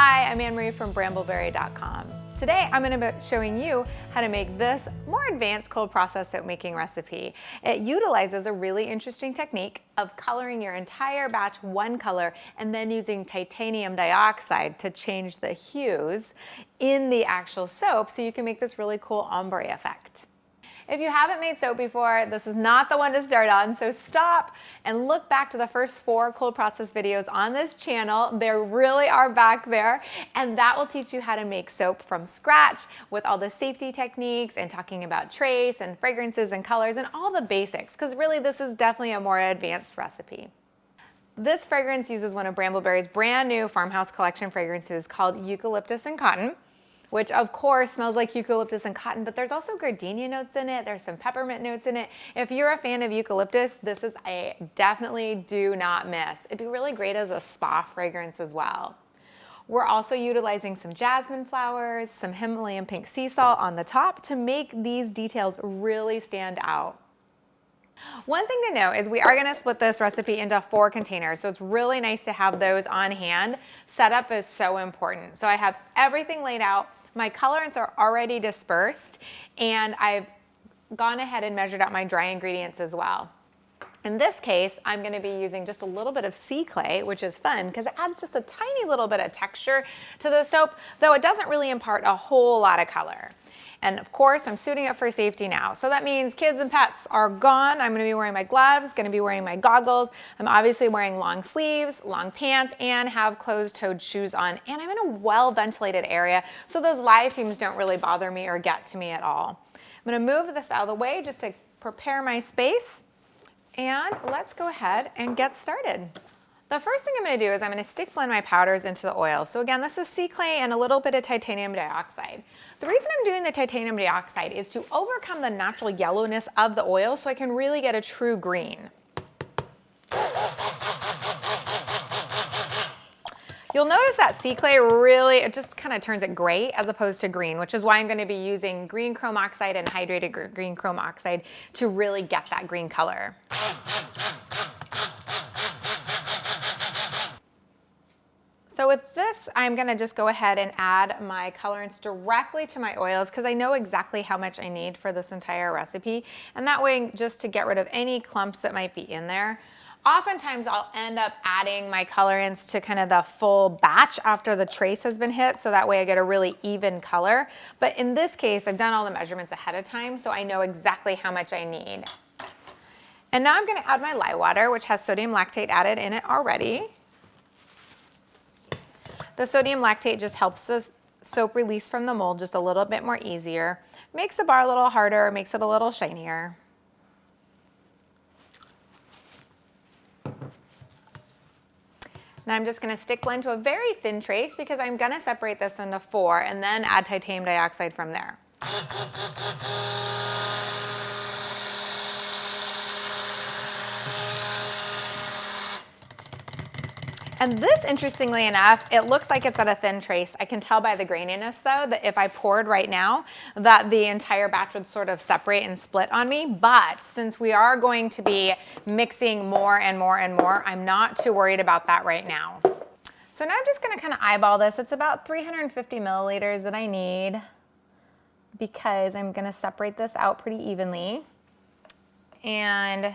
Hi, I'm Anne Marie from brambleberry.com. Today I'm going to be showing you how to make this more advanced cold process soap making recipe. It utilizes a really interesting technique of coloring your entire batch one color and then using titanium dioxide to change the hues in the actual soap so you can make this really cool ombre effect. If you haven't made soap before, this is not the one to start on, so stop and look back to the first 4 cold process videos on this channel. They really are back there, and that will teach you how to make soap from scratch with all the safety techniques and talking about trace and fragrances and colors and all the basics, because really this is definitely a more advanced recipe. This fragrance uses one of Brambleberry's brand new farmhouse collection fragrances called Eucalyptus and Cotton, which of course smells like eucalyptus and cotton, but there's also gardenia notes in it. There's some peppermint notes in it. If you're a fan of eucalyptus, this is a definitely do not miss. It'd be really great as a spa fragrance as well. We're also utilizing some jasmine flowers, some Himalayan pink sea salt on the top to make these details really stand out. One thing to know is we are going to split this recipe into 4 containers, so it's really nice to have those on hand. Setup is so important. So I have everything laid out. My colorants are already dispersed, and I've gone ahead and measured out my dry ingredients as well. In this case, I'm going to be using just a little bit of sea clay, which is fun because it adds just a tiny little bit of texture to the soap, though it doesn't really impart a whole lot of color. And of course, I'm suiting up for safety now. So that means kids and pets are gone. I'm gonna be wearing my gloves, gonna be wearing my goggles. I'm obviously wearing long sleeves, long pants, and have closed-toed shoes on. And I'm in a well-ventilated area, so those live fumes don't really bother me or get to me at all. I'm gonna move this out of the way just to prepare my space. And let's go ahead and get started. The first thing I'm going to do is I'm going to stick blend my powders into the oil. So again, this is sea clay and a little bit of titanium dioxide. The reason I'm doing the titanium dioxide is to overcome the natural yellowness of the oil so I can really get a true green. You'll notice that sea clay really, it just kind of turns it gray as opposed to green, which is why I'm going to be using green chrome oxide and hydrated green chrome oxide to really get that green color. So with this, I'm gonna just go ahead and add my colorants directly to my oils because I know exactly how much I need for this entire recipe. And that way, just to get rid of any clumps that might be in there. Oftentimes I'll end up adding my colorants to kind of the full batch after the trace has been hit, so that way I get a really even color. But in this case, I've done all the measurements ahead of time, so I know exactly how much I need. And now I'm gonna add my lye water, which has sodium lactate added in it already. The sodium lactate just helps the soap release from the mold just a little bit more easier. Makes the bar a little harder, makes it a little shinier. Now I'm just going to stick blend to a very thin trace because I'm going to separate this into 4 and then add titanium dioxide from there. And this, interestingly enough, it looks like it's at a thin trace. I can tell by the graininess, though, that if I poured right now, that the entire batch would sort of separate and split on me. But since we are going to be mixing more and more and more, I'm not too worried about that right now. So now I'm just going to kind of eyeball this. It's about 350 milliliters that I need because I'm going to separate this out pretty evenly. And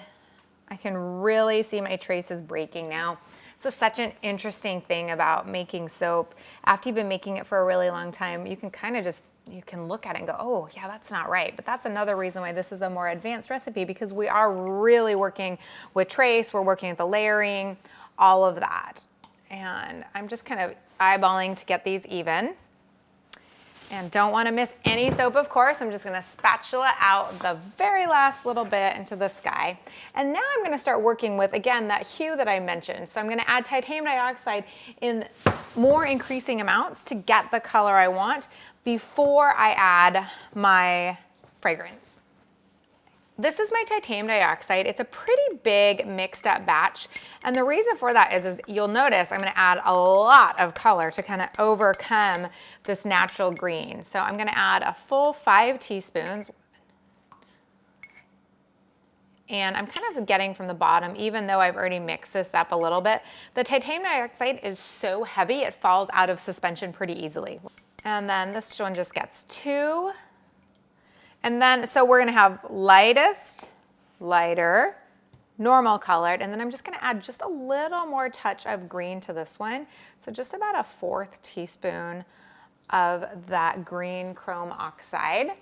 I can really see my traces breaking now. So such an interesting thing about making soap. After you've been making it for a really long time, you can kind of just, you can look at it and go, oh yeah, that's not right. But that's another reason why this is a more advanced recipe, because we are really working with trace, we're working with the layering, all of that. And I'm just kind of eyeballing to get these even. And don't want to miss any soap, of course. I'm just going to spatula out the very last little bit into the sky. And now I'm going to start working with, again, that hue that I mentioned. So I'm going to add titanium dioxide in more increasing amounts to get the color I want before I add my fragrance. This is my titanium dioxide. It's a pretty big mixed up batch. And the reason for that is you'll notice I'm gonna add a lot of color to kind of overcome this natural green. So I'm gonna add a full 5 teaspoons. And I'm kind of getting from the bottom, even though I've already mixed this up a little bit. The titanium dioxide is so heavy, it falls out of suspension pretty easily. And then this one just gets 2. And then, so we're gonna have lightest, lighter, normal colored, and then I'm just gonna add just a little more touch of green to this one. So just about a 1/4 teaspoon of that green chrome oxide.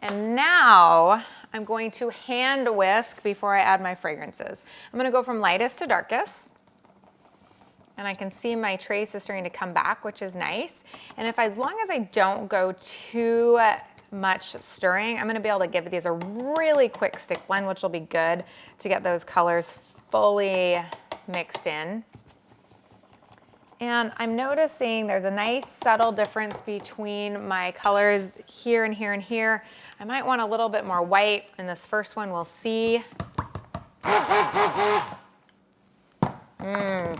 And now I'm going to hand whisk before I add my fragrances. I'm gonna go from lightest to darkest. And I can see my trace is starting to come back, which is nice. And as long as I don't go too much stirring, I'm gonna be able to give these a really quick stick blend, which will be good to get those colors fully mixed in. And I'm noticing there's a nice subtle difference between my colors here and here and here. I might want a little bit more white in this first one, we'll see.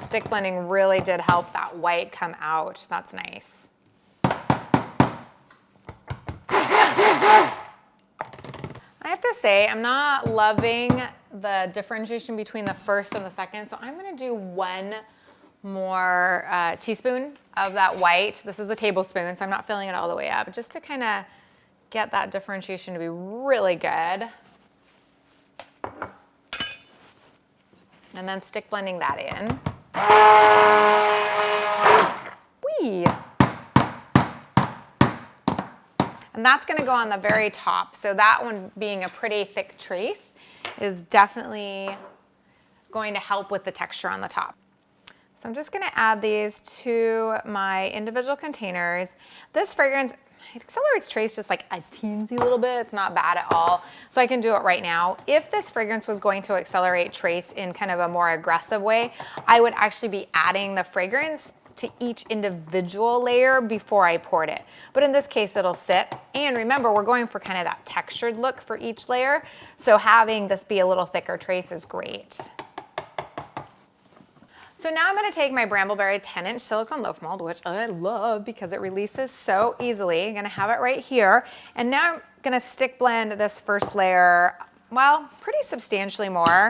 Stick blending really did help that white come out. That's nice. I have to say, I'm not loving the differentiation between the first and the second, so I'm gonna do 1 more teaspoon of that white. This is a tablespoon, so I'm not filling it all the way up, just to kind of get that differentiation to be really good. And then stick blending that in. Whee! And that's gonna go on the very top. So that one being a pretty thick trace is definitely going to help with the texture on the top. So I'm just gonna add these to my individual containers. This fragrance, it accelerates trace just like a teensy little bit. It's not bad at all. So I can do it right now. If this fragrance was going to accelerate trace in kind of a more aggressive way, I would actually be adding the fragrance to each individual layer before I poured it. But in this case, it'll sit. And remember, we're going for kind of that textured look for each layer. So having this be a little thicker trace is great. So now I'm gonna take my Brambleberry 10-inch silicone loaf mold, which I love because it releases so easily. I'm gonna have it right here. And now I'm gonna stick blend this first layer, well, pretty substantially more,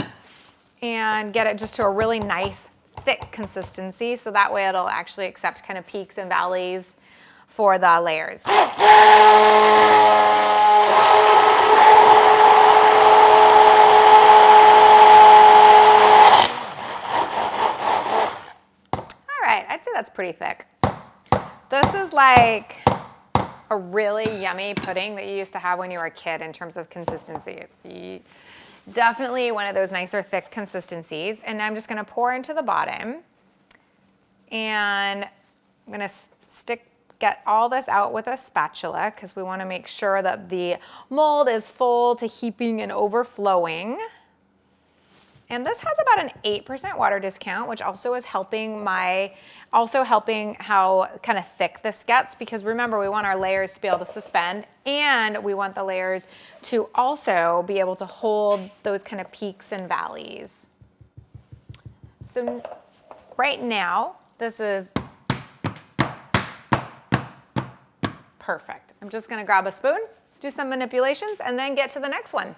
and get it just to a really nice, thick consistency. So that way it'll actually accept kind of peaks and valleys for the layers. I'd say that's pretty thick. This is like a really yummy pudding that you used to have when you were a kid in terms of consistency. It's definitely one of those nicer thick consistencies. And I'm just gonna pour into the bottom. And I'm gonna get all this out with a spatula because we wanna make sure that the mold is full to heaping and overflowing. And this has about an 8% water discount, which also is helping how kind of thick this gets, because remember, we want our layers to be able to suspend, and we want the layers to also be able to hold those kind of peaks and valleys. So right now, this is perfect. I'm just gonna grab a spoon, do some manipulations, and then get to the next one.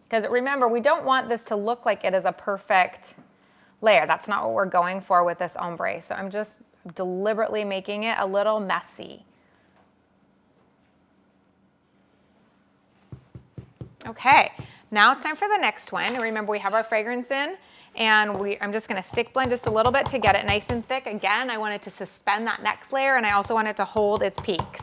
Because remember, we don't want this to look like it is a perfect layer. That's not what we're going for with this ombre. So I'm just deliberately making it a little messy. Okay, now it's time for the next one. And remember, we have our fragrance in, and I'm just gonna stick blend just a little bit to get it nice and thick. Again, I want it to suspend that next layer, and I also want it to hold its peaks.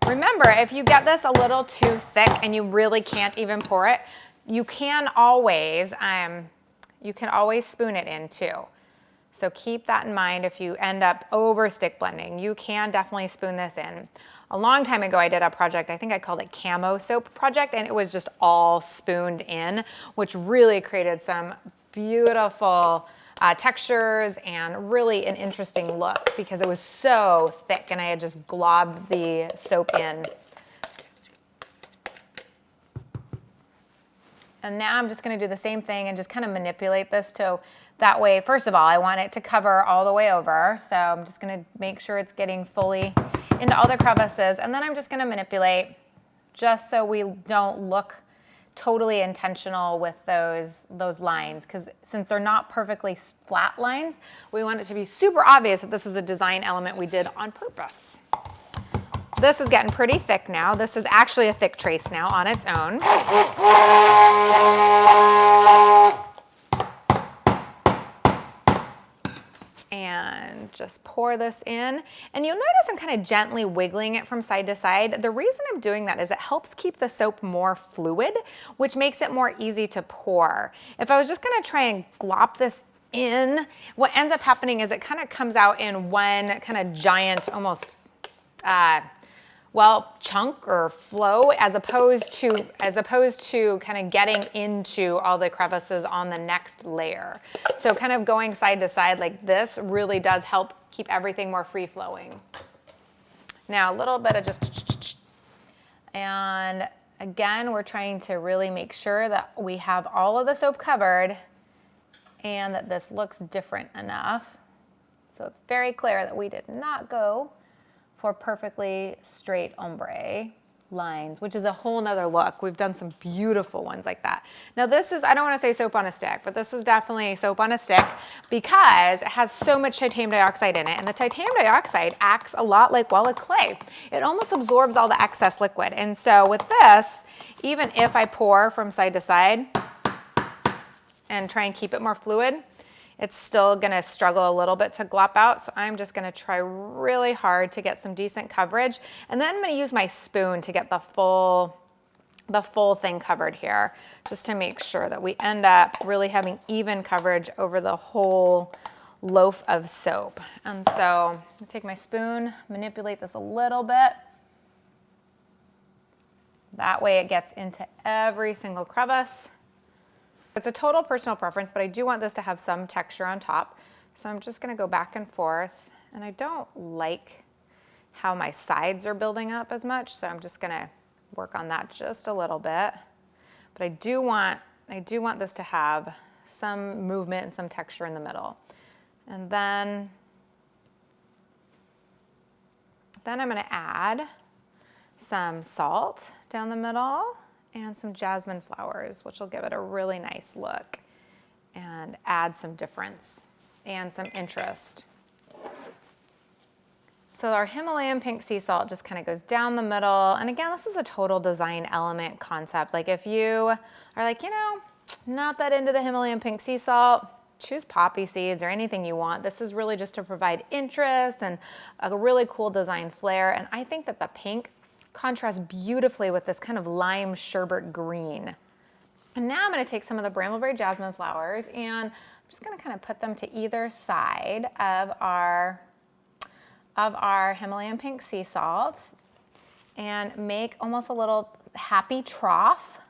Remember, if you get this a little too thick and you really can't even pour it, you can always spoon it in too. So keep that in mind. If you end up over stick blending, you can definitely spoon this in. A long time ago, I did a project, I think I called it Camo Soap Project, and it was just all spooned in, which really created some beautiful textures and really an interesting look because it was so thick and I had just globbed the soap in. And now I'm just gonna do the same thing and just kind of manipulate this to That way, first of all, I want it to cover all the way over. So I'm just gonna make sure it's getting fully into all the crevices. And then I'm just gonna manipulate just so we don't look totally intentional with those lines, because since they're not perfectly flat lines, we want it to be super obvious that this is a design element we did on purpose. This is getting pretty thick now. This is actually a thick trace now on its own. And just pour this in. And you'll notice I'm kind of gently wiggling it from side to side. The reason I'm doing that is it helps keep the soap more fluid, which makes it more easy to pour. If I was just gonna try and glop this in, what ends up happening is it kind of comes out in one kind of giant, almost, well, chunk or flow, as opposed to kind of getting into all the crevices on the next layer. So kind of going side to side like this really does help keep everything more free flowing. Now a little bit of just, and again, we're trying to really make sure that we have all of the soap covered and that this looks different enough. So it's very clear that we did not go for perfectly straight ombre lines, which is a whole nother look. We've done some beautiful ones like that. Now this is, I don't want to say soap on a stick, but this is definitely soap on a stick because it has so much titanium dioxide in it. And the titanium dioxide acts a lot like, well, a clay. It almost absorbs all the excess liquid. And so with this, even if I pour from side to side and try and keep it more fluid, it's still gonna struggle a little bit to glop out. So I'm just gonna try really hard to get some decent coverage. And then I'm gonna use my spoon to get the full thing covered here, just to make sure that we end up really having even coverage over the whole loaf of soap. And so I'll take my spoon, manipulate this a little bit. That way it gets into every single crevice. It's a total personal preference, but I do want this to have some texture on top. So I'm just gonna go back and forth, and I don't like how my sides are building up as much, so I'm just gonna work on that just a little bit. But I do want this to have some movement and some texture in the middle. And then I'm gonna add some salt down the middle and some jasmine flowers, which will give it a really nice look and add some difference and some interest. So our Himalayan pink sea salt just kind of goes down the middle. And again, this is a total design element concept. Like if you are like, you know, not that into the Himalayan pink sea salt, choose poppy seeds or anything you want. This is really just to provide interest and a really cool design flair. And I think that the pink contrasts beautifully with this kind of lime sherbet green. And now I'm going to take some of the brambleberry jasmine flowers and I'm just going to kind of put them to either side of our Himalayan pink sea salt and make almost a little happy trough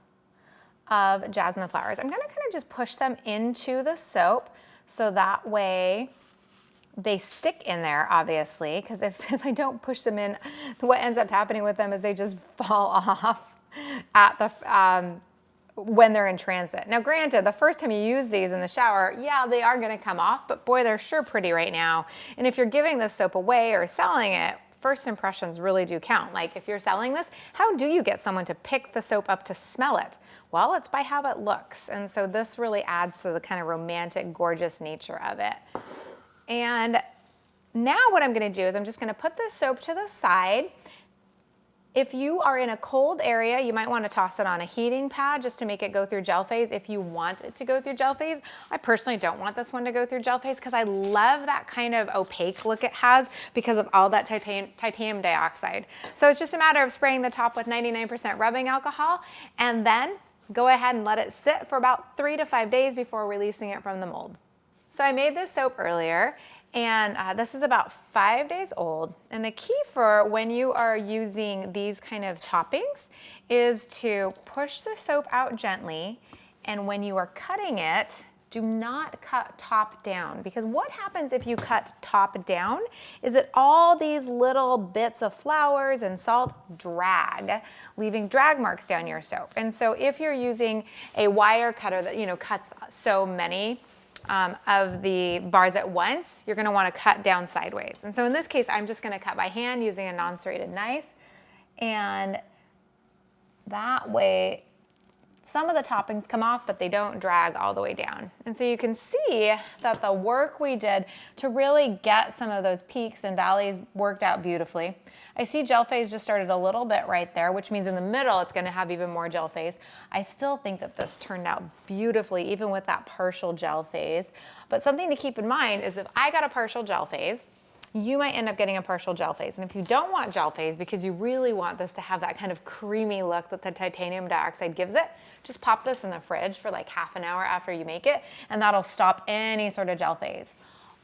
of jasmine flowers. I'm going to kind of just push them into the soap so that way they stick in there, obviously, because if I don't push them in, what ends up happening with them is they just fall off at the when they're in transit. Now, granted, the first time you use these in the shower, yeah, they are going to come off, but boy, they're sure pretty right now. And if you're giving this soap away or selling it, first impressions really do count. Like if you're selling this, how do you get someone to pick the soap up to smell it? Well, it's by how it looks. And so this really adds to the kind of romantic, gorgeous nature of it. And now what I'm going to do is I'm just going to put this soap to the side. If you are in a cold area, you might want to toss it on a heating pad just to make it go through gel phase if you want it to go through gel phase. I personally don't want this one to go through gel phase because I love that kind of opaque look it has because of all that titanium dioxide. So it's just a matter of spraying the top with 99% rubbing alcohol and then go ahead and let it sit for about 3 to 5 days before releasing it from the mold. So I made this soap earlier and this is about 5 days old. And the key for when you are using these kind of toppings is to push the soap out gently. And when you are cutting it, do not cut top down, because what happens if you cut top down is that all these little bits of flowers and salt drag, leaving drag marks down your soap. And so if you're using a wire cutter that, you know, cuts so many of the bars at once, you're gonna wanna cut down sideways. And so in this case, I'm just gonna cut by hand using a non-serrated knife. And that way, some of the toppings come off, but they don't drag all the way down. And so you can see that the work we did to really get some of those peaks and valleys worked out beautifully. I see gel phase just started a little bit right there, which means in the middle it's gonna have even more gel phase. I still think that this turned out beautifully, even with that partial gel phase. But something to keep in mind is if I got a partial gel phase, you might end up getting a partial gel phase. And if you don't want gel phase because you really want this to have that kind of creamy look that the titanium dioxide gives it, just pop this in the fridge for like half an hour after you make it, and that'll stop any sort of gel phase.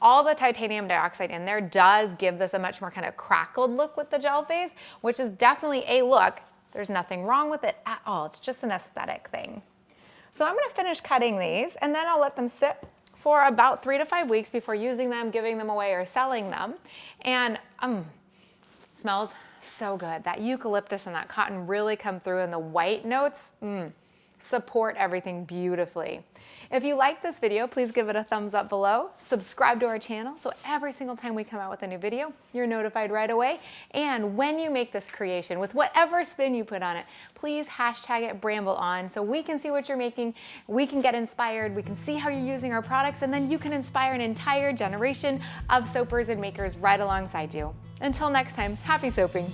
All the titanium dioxide in there does give this a much more kind of crackled look with the gel phase, which is definitely a look. There's nothing wrong with it at all. It's just an aesthetic thing. So I'm gonna finish cutting these and then I'll let them sit for about 3 to 5 weeks before using them, giving them away, or selling them. And smells so good. That eucalyptus and that cotton really come through, and the white notes support everything beautifully. If you like this video, please give it a thumbs up below. Subscribe to our channel so every single time we come out with a new video, you're notified right away. And when you make this creation, with whatever spin you put on it, please hashtag it BrambleOn so we can see what you're making, we can get inspired, we can see how you're using our products, and then you can inspire an entire generation of soapers and makers right alongside you. Until next time, happy soaping.